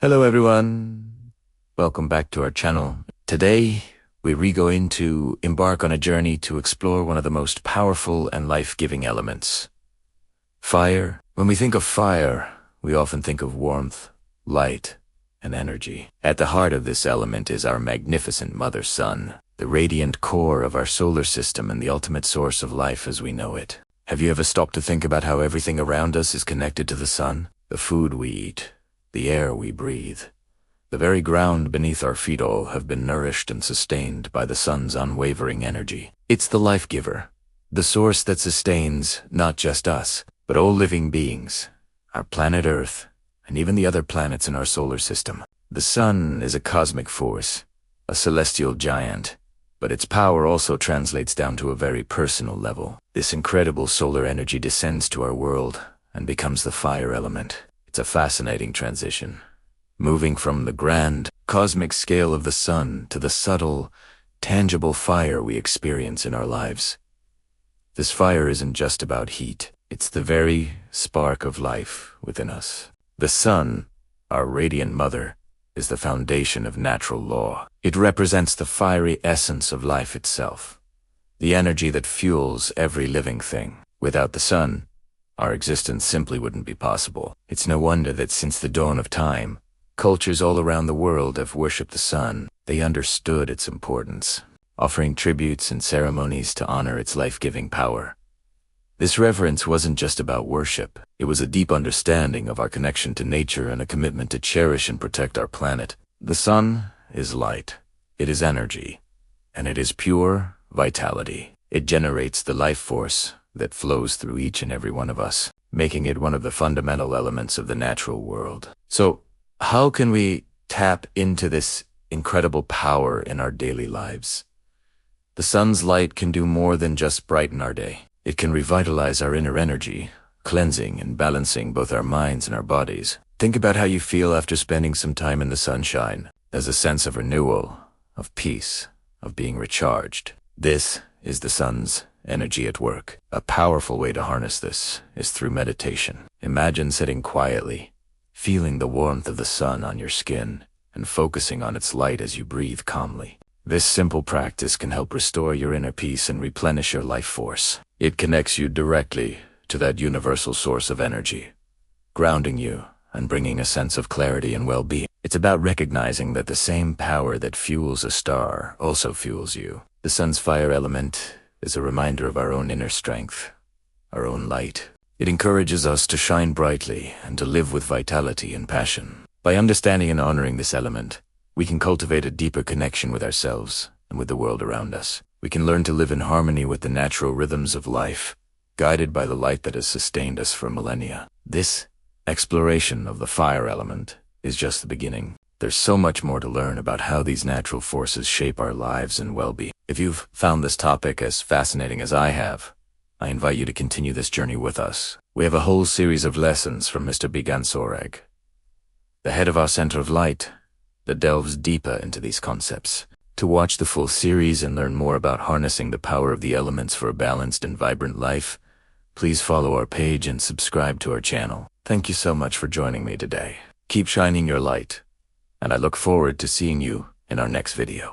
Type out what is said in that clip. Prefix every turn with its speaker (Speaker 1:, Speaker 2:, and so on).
Speaker 1: Hello everyone, welcome back to our channel. Today, we go into embark on a journey to explore one of the most powerful and life-giving elements. Fire. When we think of fire, we often think of warmth, light, and energy. At the heart of this element is our magnificent mother sun, the radiant core of our solar system and the ultimate source of life as we know it. Have you ever stopped to think about how everything around us is connected to the sun? The food we eat, the air we breathe, the very ground beneath our feet all have been nourished and sustained by the sun's unwavering energy. It's the life giver, the source that sustains not just us, but all living beings, our planet Earth, and even the other planets in our solar system. The sun is a cosmic force, a celestial giant, but its power also translates down to a very personal level. This incredible solar energy descends to our world and becomes the fire element. It's a fascinating transition, moving from the grand, cosmic scale of the sun to the subtle, tangible fire we experience in our lives. This fire isn't just about heat, it's the very spark of life within us. The sun, our radiant mother, is the foundation of natural law. It represents the fiery essence of life itself, the energy that fuels every living thing. Without the sun, our existence simply wouldn't be possible. It's no wonder that since the dawn of time, cultures all around the world have worshipped the sun. They understood its importance, offering tributes and ceremonies to honor its life-giving power. This reverence wasn't just about worship. It was a deep understanding of our connection to nature and a commitment to cherish and protect our planet. The sun is light, it is energy, and it is pure vitality. It generates the life force that flows through each and every one of us, making it one of the fundamental elements of the natural world. So, how can we tap into this incredible power in our daily lives? The sun's light can do more than just brighten our day. It can revitalize our inner energy, cleansing and balancing both our minds and our bodies. Think about how you feel after spending some time in the sunshine. There's a sense of renewal, of peace, of being recharged. This is the sun's energy at work. A powerful way to harness this is through meditation. Imagine sitting quietly, feeling the warmth of the sun on your skin, and focusing on its light as you breathe calmly. This simple practice can help restore your inner peace and replenish your life force. It connects you directly to that universal source of energy, grounding you and bringing a sense of clarity and well-being. It's about recognizing that the same power that fuels a star also fuels you. The sun's fire element is a reminder of our own inner strength, our own light. It encourages us to shine brightly and to live with vitality and passion. By understanding and honoring this element, we can cultivate a deeper connection with ourselves and with the world around us. We can learn to live in harmony with the natural rhythms of life, guided by the light that has sustained us for millennia. This exploration of the fire element is just the beginning. There's so much more to learn about how these natural forces shape our lives and well-being. If you've found this topic as fascinating as I have, I invite you to continue this journey with us. We have a whole series of lessons from Mr. Bigan Sorag, the head of our Center of Light, that delves deeper into these concepts. To watch the full series and learn more about harnessing the power of the elements for a balanced and vibrant life, please follow our page and subscribe to our channel. Thank you so much for joining me today. Keep shining your light, and I look forward to seeing you in our next video.